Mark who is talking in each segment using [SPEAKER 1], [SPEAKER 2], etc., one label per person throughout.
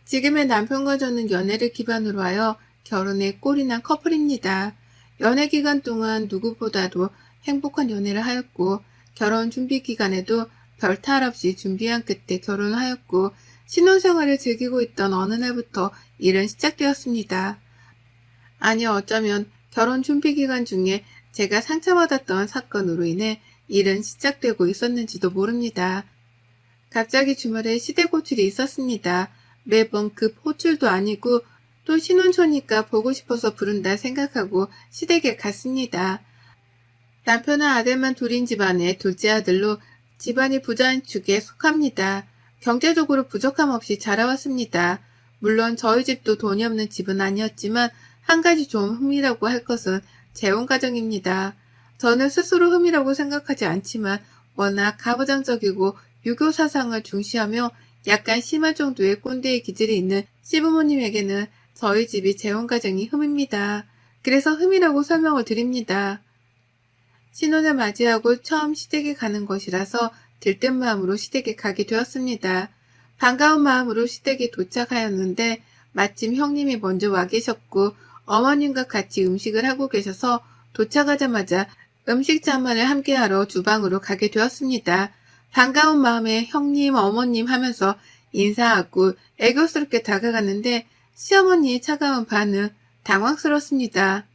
[SPEAKER 1] 지금의 남편과 저는 연애를 기반으로 하여 결혼에 꼴이 난 커플입니다. 연애 기간 동안 누구보다도 행복한 연애를 하였고, 결혼 준비 기간에도 별 탈 없이 준비한 끝에 결혼을 하였고, 신혼생활을 즐기고 있던 어느 날부터 일은 시작되었습니다. 아니, 어쩌면 결혼 준비 기간 중에 제가 상처받았던 사건으로 인해 일은 시작되고 있었는지도 모릅니다. 갑자기 주말에 시댁 호출이 있었습니다. 매번 급 호출도 아니고 또 신혼초니까 보고 싶어서 부른다 생각하고 시댁에 갔습니다. 남편은 아들만 둘인 집안의 둘째 아들로 집안이 부자인 축에 속합니다. 경제적으로 부족함 없이 자라왔습니다. 물론 저희 집도 돈이 없는 집은 아니었지만 한 가지 좀 흠이라고 할 것은 재혼 가정입니다. 저는 스스로 흠이라고 생각하지 않지만 워낙 가부장적이고 유교 사상을 중시하며 약간 심할 정도의 꼰대의 기질이 있는 시부모님에게는 저희 집이 재혼 가정이 흠입니다. 그래서 흠이라고 설명을 드립니다. 신혼을 맞이하고 처음 시댁에 가는 것이라서 들뜬 마음으로 시댁에 가게 되었습니다. 반가운 마음으로 시댁에 도착하였는데 마침 형님이 먼저 와 계셨고 어머님과 같이 음식을 하고 계셔서 도착하자마자 음식 자만을 함께하러 주방으로 가게 되었습니다. 반가운 마음에 형님, 어머님 하면서 인사하고 애교스럽게 다가갔는데 시어머니의 차가운 반응, 당황스럽습니다.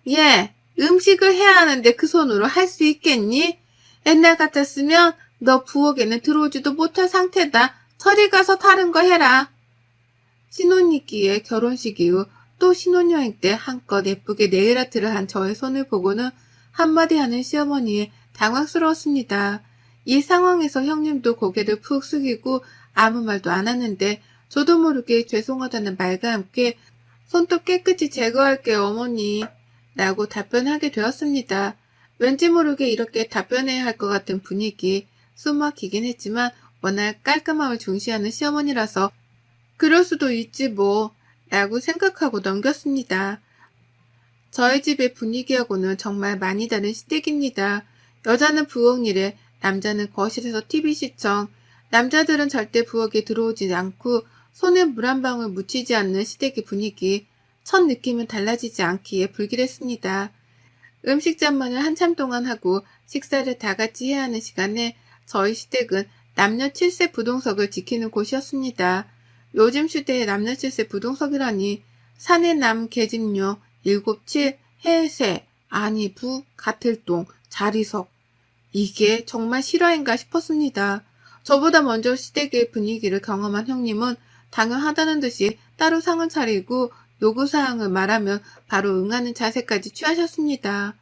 [SPEAKER 1] 예, 음식을 해야 하는데 그 손으로 할 수 있겠니? 옛날 같았으면 너 부엌에는 들어오지도 못할 상태다. 저리 가서 다른 거 해라. 신혼이기에 결혼식 이후 또 신혼여행 때 한껏 예쁘게 네일아트를 한 저의 손을 보고는 한마디 하는 시어머니에 당황스러웠습니다. 이 상황에서 형님도 고개를 푹 숙이고 아무 말도 안 하는데 저도 모르게 죄송하다는 말과 함께 손톱 깨끗이 제거할게요, 어머니. 라고 답변하게 되었습니다. 왠지 모르게 이렇게 답변해야 할 것 같은 분위기, 숨 막히긴 했지만 워낙 깔끔함을 중시하는 시어머니라서 그럴 수도 있지 뭐, 라고 생각하고 넘겼습니다. 저희 집의 분위기하고는 정말 많이 다른 시댁입니다. 여자는 부엌 일에, 남자는 거실에서 TV 시청, 남자들은 절대 부엌에 들어오지 않고 손에 물 한 방울 묻히지 않는 시댁의 분위기, 첫 느낌은 달라지지 않기에 불길했습니다. 음식 잔만을 한참 동안 하고 식사를 다 같이 해야 하는 시간에 저희 시댁은 남녀 7세 부동석을 지키는 곳이었습니다. 요즘 시대에 남녀 7세 부동석이라니 사내 남 계집녀 7, 7, 해세, 아니 부, 가틀동, 자리석. 이게 정말 실화인가 싶었습니다. 저보다 먼저 시댁의 분위기를 경험한 형님은 당연하다는 듯이 따로 상을 차리고 요구사항을 말하면 바로 응하는 자세까지 취하셨습니다.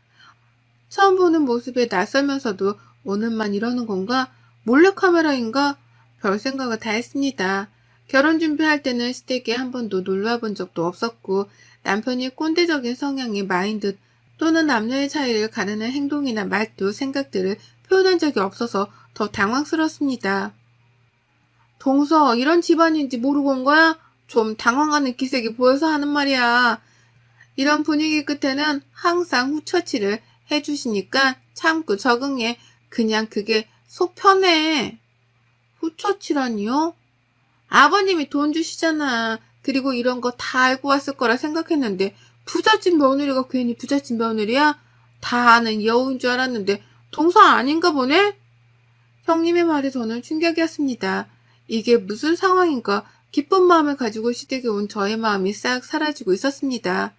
[SPEAKER 1] 처음 보는 모습에 낯설면서도 오늘만 이러는 건가? 몰래카메라인가? 별 생각을 다 했습니다. 결혼 준비할 때는 시댁에 한 번도 놀러 본 적도 없었고 남편이 꼰대적인 성향의 마인드 또는 남녀의 차이를 가르는 행동이나 말투, 생각들을 표현한 적이 없어서 더 당황스럽습니다. 동서, 이런 집안인지 모르고 온 거야? 좀 당황하는 기색이 보여서 하는 말이야. 이런 분위기 끝에는 항상 후처치를 해주시니까 참고 적응해. 그냥 그게 속 편해. 후처치라니요? 아버님이 돈 주시잖아. 그리고 이런 거 다 알고 왔을 거라 생각했는데 부잣집 며느리가 괜히 부잣집 며느리야? 다 아는 여우인 줄 알았는데 동서 아닌가 보네? 형님의 말에 저는 충격이었습니다. 이게 무슨 상황인가 기쁜 마음을 가지고 시댁에 온 저의 마음이 싹 사라지고 있었습니다.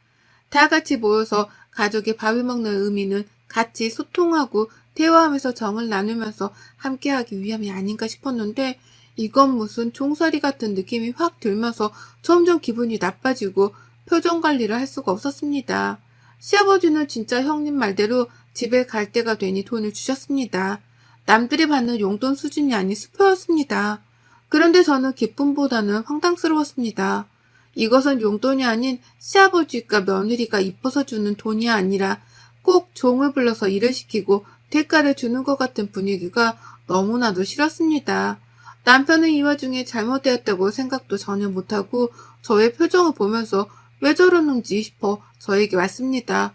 [SPEAKER 1] 다 같이 모여서 가족의 밥을 먹는 의미는 같이 소통하고 대화하면서 정을 나누면서 함께하기 위함이 아닌가 싶었는데 이건 무슨 종살이 같은 느낌이 확 들면서 점점 기분이 나빠지고 표정 관리를 할 수가 없었습니다. 시아버지는 진짜 형님 말대로 집에 갈 때가 되니 돈을 주셨습니다. 남들이 받는 용돈 수준이 아닌 수표였습니다. 그런데 저는 기쁨보다는 황당스러웠습니다. 이것은 용돈이 아닌 시아버지가 며느리가 이뻐서 주는 돈이 아니라 꼭 종을 불러서 일을 시키고 대가를 주는 것 같은 분위기가 너무나도 싫었습니다. 남편은 이 와중에 잘못되었다고 생각도 전혀 못하고 저의 표정을 보면서 왜 저러는지 싶어 저에게 왔습니다.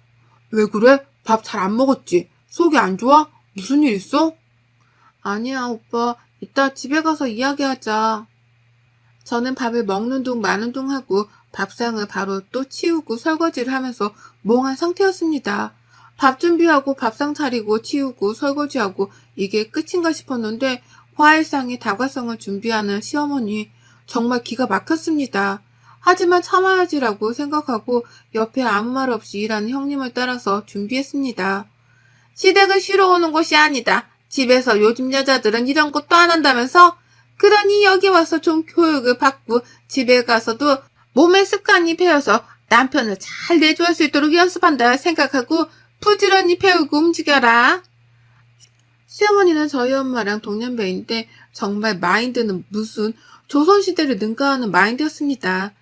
[SPEAKER 1] 왜 그래? 밥 잘 안 먹었지? 속이 안 좋아? 무슨 일 있어? 아니야, 오빠. 이따 집에 가서 이야기하자. 저는 밥을 먹는 둥 마는 둥 하고 밥상을 바로 또 치우고 설거지를 하면서 멍한 상태였습니다. 밥 준비하고 밥상 차리고 치우고 설거지하고 이게 끝인가 싶었는데 화해상의 다과성을 준비하는 시어머니 정말 기가 막혔습니다. 하지만 참아야지라고 생각하고 옆에 아무 말 없이 일하는 형님을 따라서 준비했습니다. 시댁을 쉬러 오는 곳이 아니다. 집에서 요즘 여자들은 이런 것도 안 한다면서? 그러니 여기 와서 좀 교육을 받고 집에 가서도 몸의 습관이 배어서 남편을 잘 내조할 수 있도록 연습한다 생각하고 부지런히 배우고 움직여라. 시어머니는 저희 엄마랑 동년배인데 정말 마인드는 무슨 조선시대를 능가하는 마인드였습니다.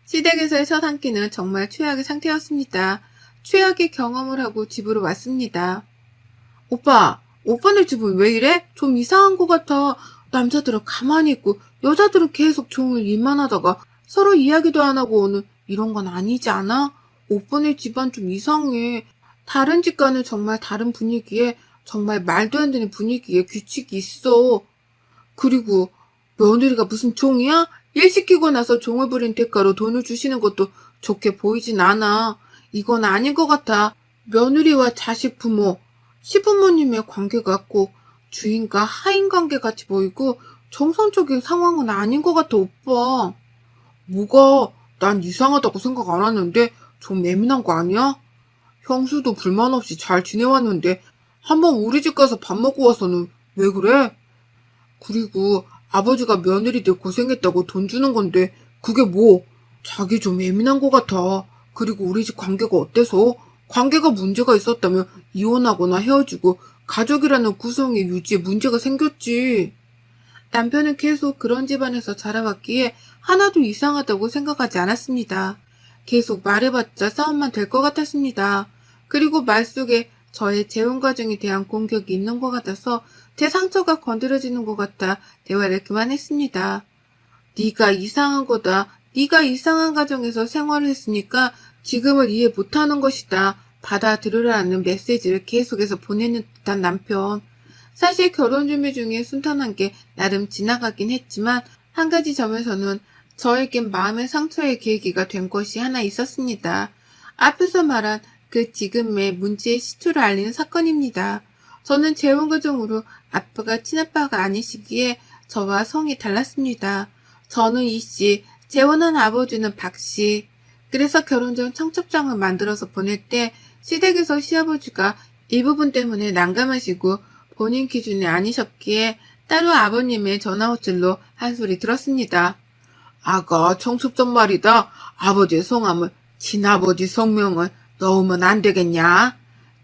[SPEAKER 1] 시댁에서의 첫 한 끼는 정말 최악의 상태였습니다. 최악의 경험을 하고 집으로 왔습니다. 오빠네 집은 왜 이래? 좀 이상한 것 같아. 남자들은 가만히 있고 여자들은 계속 종일 일만 하다가 서로 이야기도 안 하고 오는 이런 건 아니지 않아? 오빠네 집안 좀 이상해. 다른 집과는 정말 다른 분위기에 정말 말도 안 되는 분위기에 규칙이 있어. 그리고 며느리가 무슨 종이야? 일 시키고 나서 종을 부린 대가로 돈을 주시는 것도 좋게 보이진 않아. 이건 아닌 것 같아. 며느리와 자식 부모, 시부모님의 관계가 꼭 주인과 하인 관계 같이 보이고 정상적인 상황은 아닌 것 같아, 오빠. 뭐가? 난 이상하다고 생각 안 하는데 좀 예민한 거 아니야? 형수도 불만 없이 잘 지내왔는데 한번 우리 집 가서 밥 먹고 와서는 왜 그래? 그리고 아버지가 며느리들 고생했다고 돈 주는 건데 그게 뭐? 자기 좀 예민한 것 같아. 그리고 우리 집 관계가 어때서? 관계가 문제가 있었다면 이혼하거나 헤어지고 가족이라는 구성의 유지에 문제가 생겼지. 남편은 계속 그런 집안에서 자라왔기에 하나도 이상하다고 생각하지 않았습니다. 계속 말해봤자 싸움만 될 것 같았습니다. 그리고 말 속에 저의 재혼 과정에 대한 공격이 있는 것 같아서 제 상처가 건드려지는 것 같아 대화를 그만했습니다. 네가 이상한 거다. 네가 이상한 가정에서 생활을 했으니까 지금을 이해 못하는 것이다. 받아들으라는 메시지를 계속해서 보내는 듯한 남편. 사실 결혼 준비 중에 순탄한 게 나름 지나가긴 했지만 한 가지 점에서는 저에겐 마음의 상처의 계기가 된 것이 하나 있었습니다. 앞에서 말한 그 지금의 문제의 시초를 알리는 사건입니다. 저는 재혼 과정으로 아빠가 친아빠가 아니시기에 저와 성이 달랐습니다. 저는 이씨, 재혼한 아버지는 박씨. 그래서 결혼 전 청첩장을 만들어서 보낼 때 시댁에서 시아버지가 이 부분 때문에 난감하시고 본인 기준이 아니셨기에 따로 아버님의 전화호출로 한 소리 들었습니다. 아가 청첩장 말이다. 아버지의 성함을 친아버지 성명을 넣으면 안 되겠냐?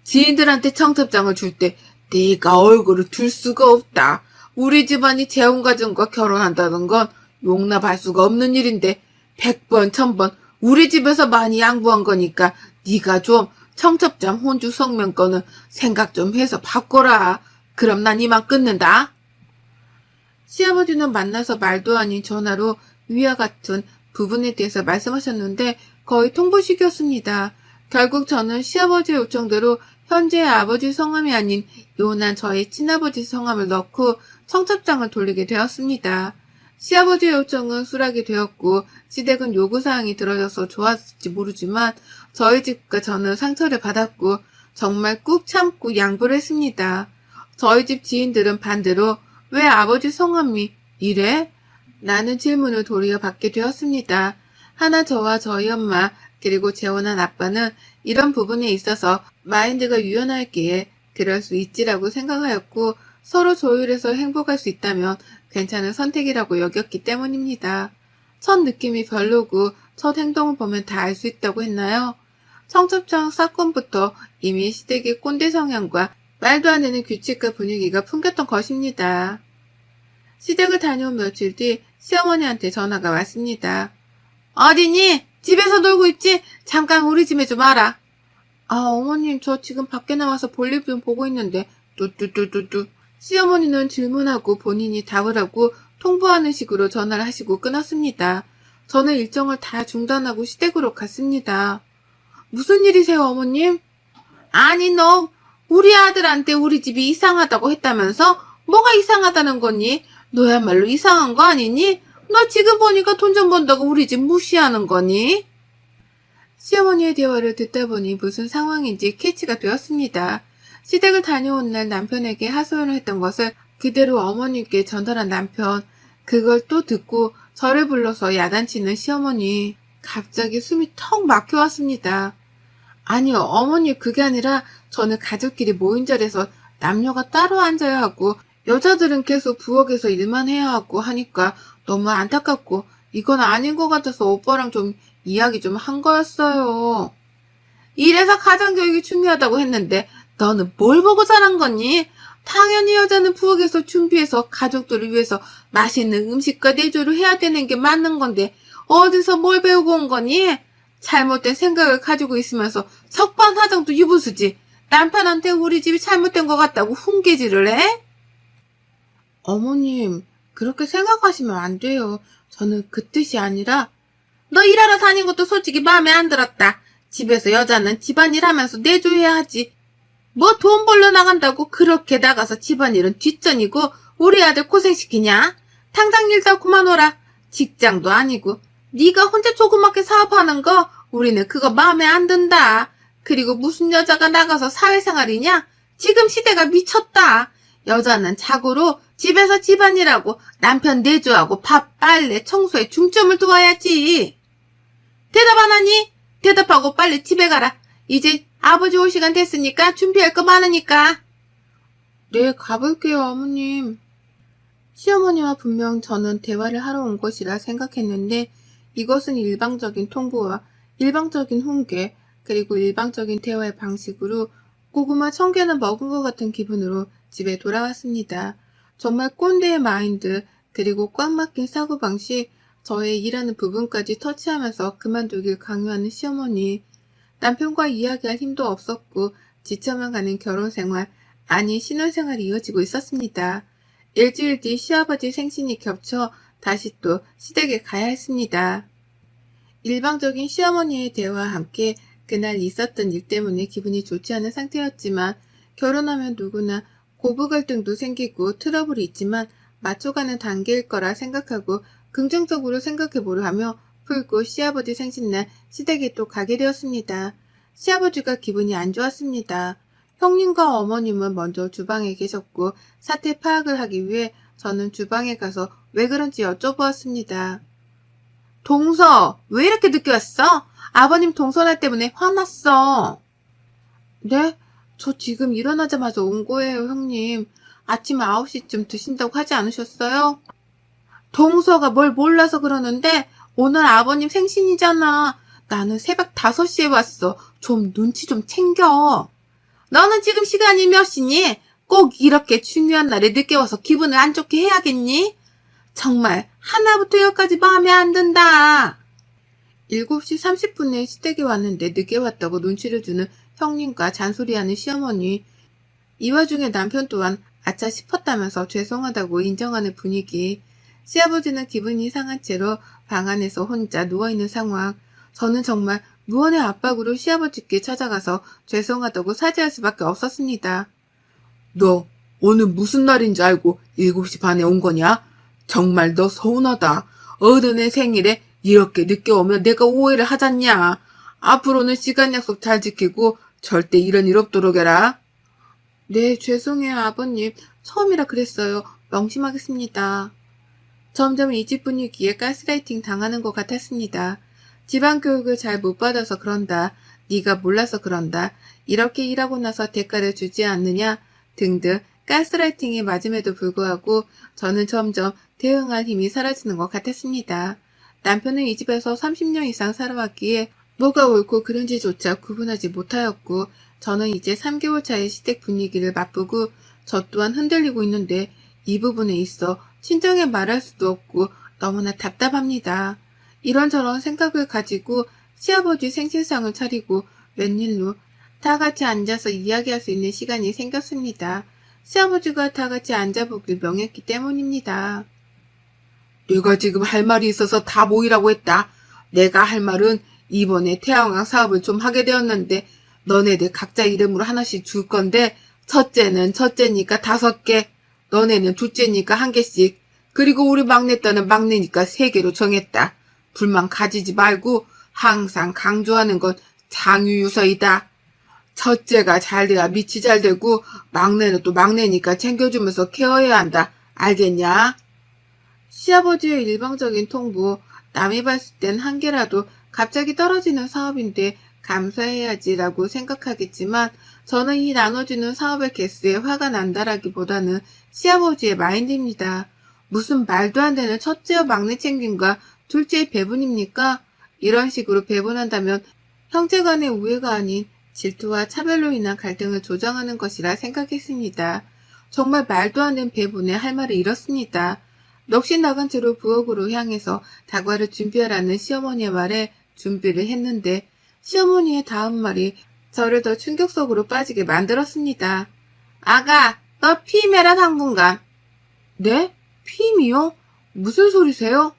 [SPEAKER 1] 지인들한테 청첩장을 줄 때 네가 얼굴을 둘 수가 없다. 우리 집안이 재혼과정과 결혼한다는 건 용납할 수가 없는 일인데 100번 1000번 우리 집에서 많이 양보한 거니까 네가 좀 청첩장 혼주 성명권은 생각 좀 해서 바꿔라. 그럼 난 이만 끊는다. 시아버지는 만나서 말도 아닌 전화로 위와 같은 부분에 대해서 말씀하셨는데 거의 통보식이었습니다. 결국 저는 시아버지의 요청대로 현재의 아버지 성함이 아닌 이혼한 저의 친아버지 성함을 넣고 청첩장을 돌리게 되었습니다. 시아버지의 요청은 수락이 되었고 시댁은 요구사항이 들어져서 좋았을지 모르지만 저희 집과 저는 상처를 받았고 정말 꾹 참고 양보를 했습니다. 저희 집 지인들은 반대로 왜 아버지 성함이 이래? 라는 질문을 도리어 받게 되었습니다. 하나 저와 저희 엄마 그리고 재혼한 아빠는 이런 부분에 있어서 마인드가 유연하기에 그럴 수 있지라고 생각하였고 서로 조율해서 행복할 수 있다면 괜찮은 선택이라고 여겼기 때문입니다. 첫 느낌이 별로고 첫 행동을 보면 다 알 수 있다고 했나요? 청첩장 사건부터 이미 시댁의 꼰대 성향과 말도 안 되는 규칙과 분위기가 풍겼던 것입니다. 시댁을 다녀온 며칠 뒤 시어머니한테 전화가 왔습니다. 어디니? 집에서 놀고 있지? 잠깐 우리 집에 좀 와라. 아, 어머님, 저 지금 밖에 나와서 볼일 좀 보고 있는데, 뚜뚜뚜뚜뚜. 시어머니는 질문하고 본인이 답을 하고 통보하는 식으로 전화를 하시고 끊었습니다. 저는 일정을 다 중단하고 시댁으로 갔습니다. 무슨 일이세요, 어머님? 아니, 너 우리 아들한테 우리 집이 이상하다고 했다면서? 뭐가 이상하다는 거니? 너야말로 이상한 거 아니니? 너 지금 보니까 돈 좀 번다고 우리 집 무시하는 거니? 시어머니의 대화를 듣다 보니 무슨 상황인지 캐치가 되었습니다. 시댁을 다녀온 날 남편에게 하소연을 했던 것을 그대로 어머니께 전달한 남편. 그걸 또 듣고 저를 불러서 야단치는 시어머니. 갑자기 숨이 턱 막혀왔습니다. 아니요, 어머니 그게 아니라 저는 가족끼리 모인 자리에서 남녀가 따로 앉아야 하고 여자들은 계속 부엌에서 일만 해야 하고 하니까 너무 안타깝고 이건 아닌 것 같아서 오빠랑 좀 이야기 좀 한 거였어요. 이래서 가정교육이 중요하다고 했는데 너는 뭘 보고 자란 거니? 당연히 여자는 부엌에서 준비해서 가족들을 위해서 맛있는 음식과 내조를 해야 되는 게 맞는 건데 어디서 뭘 배우고 온 거니? 잘못된 생각을 가지고 있으면서 석반화장도 유부수지. 남편한테 우리 집이 잘못된 것 같다고 훈계질을 해? 어머님, 그렇게 생각하시면 안 돼요. 저는 그 뜻이 아니라 너 일하러 다닌 것도 솔직히 마음에 안 들었다. 집에서 여자는 집안일 하면서 내조해야 하지. 뭐 돈 벌러 나간다고 그렇게 나가서 집안일은 뒷전이고 우리 아들 고생시키냐? 당장 일 다 그만둬라. 직장도 아니고 네가 혼자 조그맣게 사업하는 거 우리는 그거 마음에 안 든다. 그리고 무슨 여자가 나가서 사회생활이냐? 지금 시대가 미쳤다. 여자는 자고로 집에서 집안일하고 남편 내조하고 밥, 빨래, 청소에 중점을 두어야지. 대답 안 하니? 대답하고 빨리 집에 가라. 이제 아버지 올 시간 됐으니까 준비할 거 많으니까. 네, 가볼게요, 어머님. 시어머니와 분명 저는 대화를 하러 온 것이라 생각했는데 이것은 일방적인 통보와 일방적인 훈계 그리고 일방적인 대화의 방식으로 고구마 1000개는 먹은 것 같은 기분으로 집에 돌아왔습니다. 정말 꼰대의 마인드 그리고 꽉 막힌 사고방식 저의 일하는 부분까지 터치하면서 그만두길 강요하는 시어머니. 남편과 이야기할 힘도 없었고 지쳐만 가는 결혼생활 아니 신혼생활이 이어지고 있었습니다. 일주일 뒤 시아버지 생신이 겹쳐 다시 또 시댁에 가야 했습니다. 일방적인 시어머니의 대화와 함께 그날 있었던 일 때문에 기분이 좋지 않은 상태였지만 결혼하면 누구나 고부 갈등도 생기고 트러블이 있지만 맞춰가는 단계일 거라 생각하고 긍정적으로 생각해보려 하며 풀고 시아버지 생신날 시댁에 또 가게 되었습니다. 시아버지가 기분이 안 좋았습니다. 형님과 어머님은 먼저 주방에 계셨고 사태 파악을 하기 위해 저는 주방에 가서 왜 그런지 여쭤보았습니다. 동서, 왜 이렇게 늦게 왔어? 아버님 동서날 때문에 화났어. 네? 저 지금 일어나자마자 온 거예요, 형님. 아침 9시쯤 드신다고 하지 않으셨어요? 동서가 뭘 몰라서 그러는데 오늘 아버님 생신이잖아. 나는 새벽 5시에 왔어. 좀 눈치 좀 챙겨. 너는 지금 시간이 몇 시니? 꼭 이렇게 중요한 날에 늦게 와서 기분을 안 좋게 해야겠니? 정말 하나부터 열까지 마음에 안 든다. 7시 30분에 시댁에 왔는데 늦게 왔다고 눈치를 주는 형님과 잔소리하는 시어머니. 이 와중에 남편 또한 아차 싶었다면서 죄송하다고 인정하는 분위기. 시아버지는 기분이 상한 채로 방 안에서 혼자 누워있는 상황. 저는 정말 무언의 압박으로 시아버지께 찾아가서 죄송하다고 사죄할 수밖에 없었습니다. 너 오늘 무슨 날인 줄 알고 7시 반에 온 거냐? 정말 너 서운하다. 어른의 생일에 이렇게 늦게 오면 내가 오해를 하잖냐. 앞으로는 시간 약속 잘 지키고 절대 이런 일 없도록 해라. 네, 죄송해요, 아버님. 처음이라 그랬어요. 명심하겠습니다. 점점 이 집 분위기에 가스라이팅 당하는 것 같았습니다. 집안 교육을 잘 못 받아서 그런다. 네가 몰라서 그런다. 이렇게 일하고 나서 대가를 주지 않느냐 등등 가스라이팅에 맞음에도 불구하고 저는 점점 대응할 힘이 사라지는 것 같았습니다. 남편은 이 집에서 30년 이상 살아왔기에 뭐가 옳고 그른지조차 구분하지 못하였고 저는 이제 3개월 차의 시댁 분위기를 맛보고 저 또한 흔들리고 있는데 이 부분에 있어 친정에 말할 수도 없고 너무나 답답합니다. 이런저런 생각을 가지고 시아버지 생신상을 차리고 웬일로 다 같이 앉아서 이야기할 수 있는 시간이 생겼습니다. 시아버지가 다 같이 앉아보길 명했기 때문입니다. 내가 지금 할 말이 있어서 다 모이라고 했다. 내가 할 말은 이번에 태양광 사업을 좀 하게 되었는데 너네들 각자 이름으로 하나씩 줄 건데 첫째는 첫째니까 5개, 너네는 둘째니까 1개씩. 그리고 우리 막내딸은 막내니까 세 개로 정했다. 불만 가지지 말고 항상 강조하는 건 장유유서이다. 첫째가 잘 돼야 밑이 잘 되고 막내는 또 막내니까 챙겨주면서 케어해야 한다. 알겠냐? 시아버지의 일방적인 통보, 남이 봤을 땐 한 개라도 갑자기 떨어지는 사업인데 감사해야지라고 생각하겠지만 저는 이 나눠주는 사업의 개수에 화가 난다라기보다는 시아버지의 마인드입니다. 무슨 말도 안 되는 첫째와 막내 챙김과 둘째의 배분입니까? 이런 식으로 배분한다면 형제 간의 우애가 아닌 질투와 차별로 인한 갈등을 조장하는 것이라 생각했습니다. 정말 말도 안 되는 배분에 할 말을 잃었습니다. 넋이 나간 채로 부엌으로 향해서 다과를 준비하라는 시어머니의 말에 준비를 했는데 시어머니의 다음 말이 저를 더 충격 속으로 빠지게 만들었습니다. 아가, 너 피임해라 당분간. 네? 피임이요? 무슨 소리세요?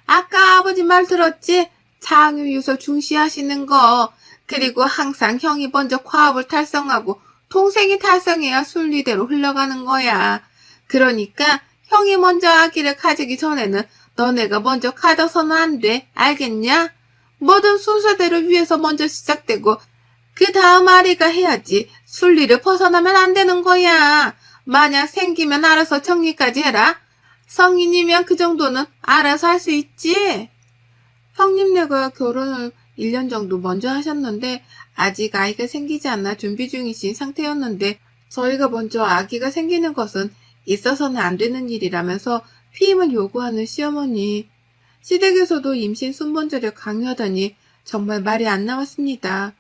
[SPEAKER 1] 아까 아버지 말 들었지? 장유유서 중시하시는 거. 그리고 항상 형이 먼저 과업을 달성하고 동생이 달성해야 순리대로 흘러가는 거야. 그러니까 형이 먼저 아기를 가지기 전에는 너네가 먼저 가져서는 안 돼. 알겠냐? 뭐든 순서대로 위에서 먼저 시작되고 그 다음 아리가 해야지. 순리를 벗어나면 안 되는 거야. 만약 생기면 알아서 정리까지 해라. 성인이면 그 정도는 알아서 할 수 있지. 형님네가 결혼을 1년 정도 먼저 하셨는데 아직 아이가 생기지 않아 준비 중이신 상태였는데 저희가 먼저 아기가 생기는 것은 있어서는 안 되는 일이라면서 피임을 요구하는 시어머니. 시댁에서도 임신 순번제를 강요하다니 정말 말이 안 나왔습니다.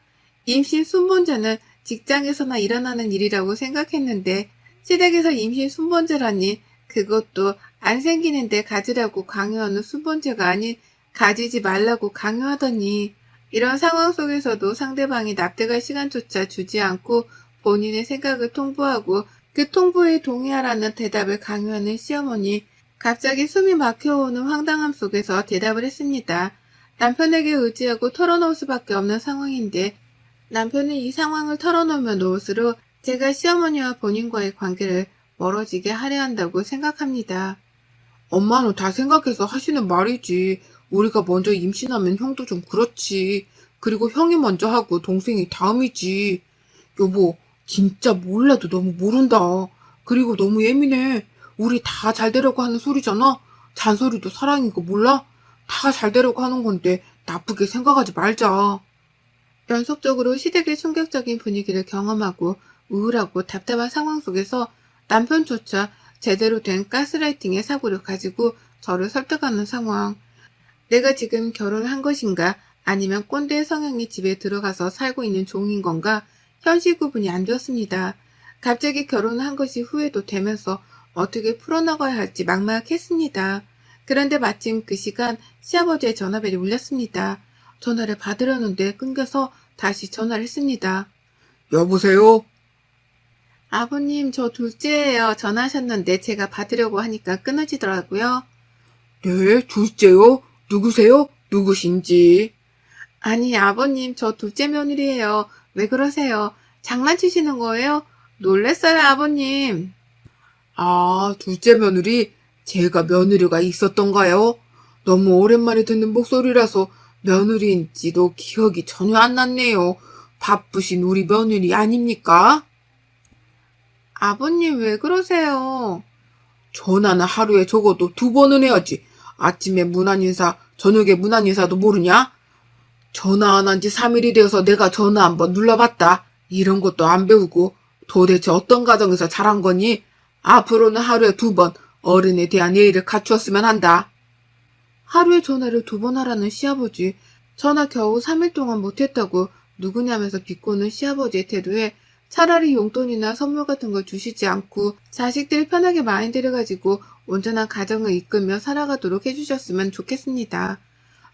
[SPEAKER 1] 임신 순번제는 직장에서나 일어나는 일이라고 생각했는데 시댁에서 임신 순번제라니 그것도 안 생기는데 가지라고 강요하는 순번제가 아닌 가지지 말라고 강요하더니 이런 상황 속에서도 상대방이 납득할 시간조차 주지 않고 본인의 생각을 통보하고 그 통보에 동의하라는 대답을 강요하는 시어머니. 갑자기 숨이 막혀오는 황당함 속에서 대답을 했습니다. 남편에게 의지하고 털어놓을 수밖에 없는 상황인데 남편이 이 상황을 털어놓으면 놓을수록 제가 시어머니와 본인과의 관계를 멀어지게 하려 한다고 생각합니다. 엄마는 다 생각해서 하시는 말이지. 우리가 먼저 임신하면 형도 좀 그렇지. 그리고 형이 먼저 하고 동생이 다음이지. 여보, 진짜 몰라도 너무 모른다. 그리고 너무 예민해. 우리 다 잘 되려고 하는 소리잖아. 잔소리도 사랑이고 몰라? 다 잘 되려고 하는 건데 나쁘게 생각하지 말자. 연속적으로 시댁의 충격적인 분위기를 경험하고 우울하고 답답한 상황 속에서 남편조차 제대로 된 가스라이팅의 사고를 가지고 저를 설득하는 상황. 내가 지금 결혼을 한 것인가 아니면 꼰대 성향이 집에 들어가서 살고 있는 종인 건가 현실 구분이 안 되었습니다. 갑자기 결혼을 한 것이 후회도 되면서 어떻게 풀어나가야 할지 막막했습니다. 그런데 마침 그 시간 시아버지의 전화벨이 울렸습니다. 전화를 받으려는데 끊겨서 다시 전화를 했습니다. 여보세요? 아버님, 저 둘째예요. 전화하셨는데 제가 받으려고 하니까 끊어지더라고요. 네, 둘째요? 누구세요? 누구신지. 아니, 아버님, 저 둘째 며느리예요. 왜 그러세요? 장난치시는 거예요? 놀랬어요, 아버님. 아, 둘째 며느리? 제가 며느리가 있었던가요? 너무 오랜만에 듣는 목소리라서 며느리인지도 기억이 전혀 안 났네요. 바쁘신 우리 며느리 아닙니까? 아버님, 왜 그러세요? 전화는 하루에 적어도 2번은 해야지. 아침에 문안인사, 저녁에 문안인사도 모르냐? 전화 안 한 지 3일이 되어서 내가 전화 한번 눌러봤다. 이런 것도 안 배우고 도대체 어떤 가정에서 자란 거니? 앞으로는 하루에 2번 어른에 대한 예의를 갖추었으면 한다. 하루에 전화를 2번 하라는 시아버지. 전화 겨우 3일 동안 못했다고 누구냐면서 비꼬는 시아버지의 태도에 차라리 용돈이나 선물 같은 걸 주시지 않고 자식들이 편하게 마인드를 가지고 온전한 가정을 이끌며 살아가도록 해주셨으면 좋겠습니다.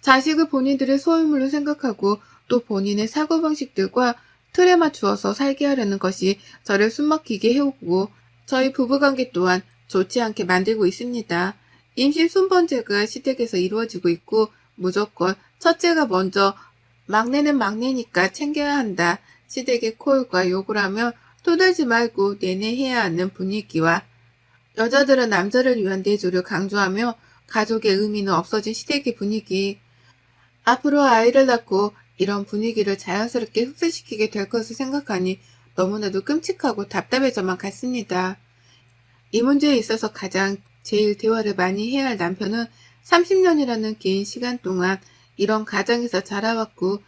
[SPEAKER 1] 자식을 본인들의 소유물로 생각하고 또 본인의 사고방식들과 틀에 맞추어서 살게 하려는 것이 저를 숨막히게 해오고 저희 부부관계 또한 좋지 않게 만들고 있습니다. 임신 순번제가 시댁에서 이루어지고 있고 무조건 첫째가 먼저 막내는 막내니까 챙겨야 한다. 시댁의 콜과 욕을 하며 토들지 말고 내내 해야 하는 분위기와 여자들은 남자를 위한 내조를 강조하며 가족의 의미는 없어진 시대의 분위기. 앞으로 아이를 낳고 이런 분위기를 자연스럽게 흡수시키게 될 것을 생각하니 너무나도 끔찍하고 답답해져만 갔습니다. 이 문제에 있어서 제일 대화를 많이 해야 할 남편은 30년이라는 긴 시간 동안 이런 가정에서 자라왔고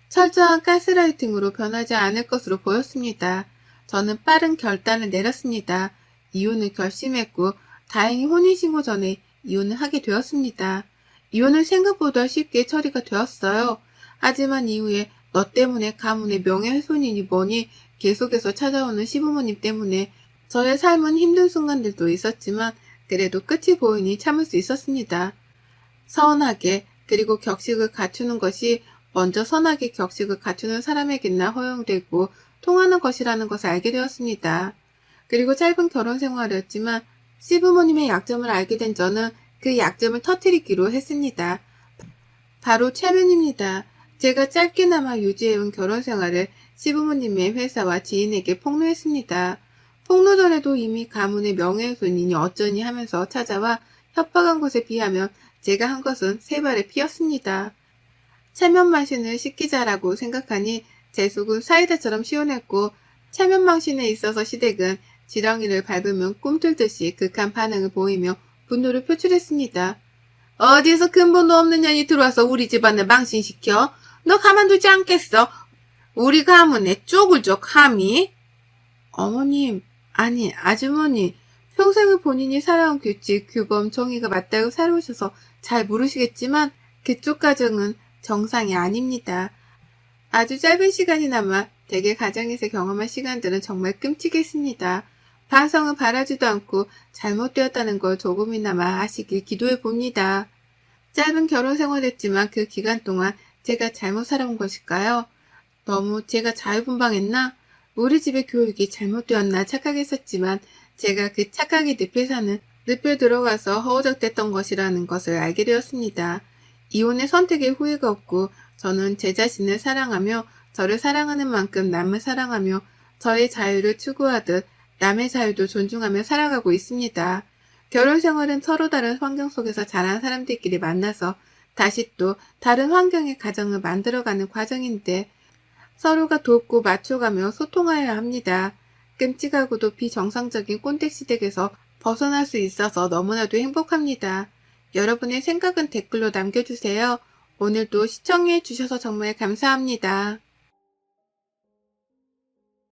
[SPEAKER 1] 철저한 가스라이팅으로 변하지 않을 것으로 보였습니다. 저는 빠른 결단을 내렸습니다. 이혼을 결심했고 다행히 혼인신고 전에 이혼을 하게 되었습니다. 이혼은 생각보다 쉽게 처리가 되었어요. 하지만 이후에 너 때문에 가문의 명예훼손이니 뭐니 계속해서 찾아오는 시부모님 때문에 저의 삶은 힘든 순간들도 있었지만 그래도 끝이 보이니 참을 수 있었습니다. 선하게 그리고 격식을 갖추는 것이 먼저 선하게 격식을 갖추는 사람에게나 허용되고 통하는 것이라는 것을 알게 되었습니다. 그리고 짧은 결혼 생활이었지만 시부모님의 약점을 알게 된 저는 그 약점을 터뜨리기로 했습니다. 바로 체면입니다. 제가 짧게나마 유지해온 결혼 생활을 시부모님의 회사와 지인에게 폭로했습니다. 폭로 전에도 이미 가문의 명예훼손이니 어쩌니 하면서 찾아와 협박한 것에 비하면 제가 한 것은 세 발의 피였습니다. 체면망신을 시키자라고 생각하니 제 속은 사이다처럼 시원했고 체면망신에 있어서 시댁은 지렁이를 밟으면 꿈틀듯이 극한 반응을 보이며 분노를 표출했습니다. 어디서 근본도 없는 년이 들어와서 우리 집안을 망신시켜? 너 가만두지 않겠어? 우리 가문에 쪽을 줘 감히? 어머님, 아니 아주머니, 평생을 본인이 살아온 규칙, 규범, 정의가 맞다고 살아오셔서 잘 모르시겠지만 그쪽 가정은 정상이 아닙니다. 아주 짧은 시간이나마 대개 가정에서 경험한 시간들은 정말 끔찍했습니다. 반성은 바라지도 않고 잘못되었다는 걸 조금이나마 아시길 기도해 봅니다. 짧은 결혼 생활이었지만 그 기간 동안 제가 잘못 살아온 것일까요? 너무 제가 자유분방했나? 우리 집의 교육이 잘못되었나 착각했었지만 제가 그 착각의 늪에 들어가서 허우적댔던 것이라는 것을 알게 되었습니다. 이혼의 선택에 후회가 없고 저는 제 자신을 사랑하며 저를 사랑하는 만큼 남을 사랑하며 저의 자유를 추구하듯 남의 자유도 존중하며 살아가고 있습니다. 결혼 생활은 서로 다른 환경 속에서 자란 사람들끼리 만나서 다시 또 다른 환경의 가정을 만들어가는 과정인데 서로가 돕고 맞춰가며 소통하여야 합니다. 끔찍하고도 비정상적인 꼰대시댁에서 벗어날 수 있어서 너무나도 행복합니다. 여러분의 생각은 댓글로 남겨주세요. 오늘도 시청해 주셔서 정말 감사합니다.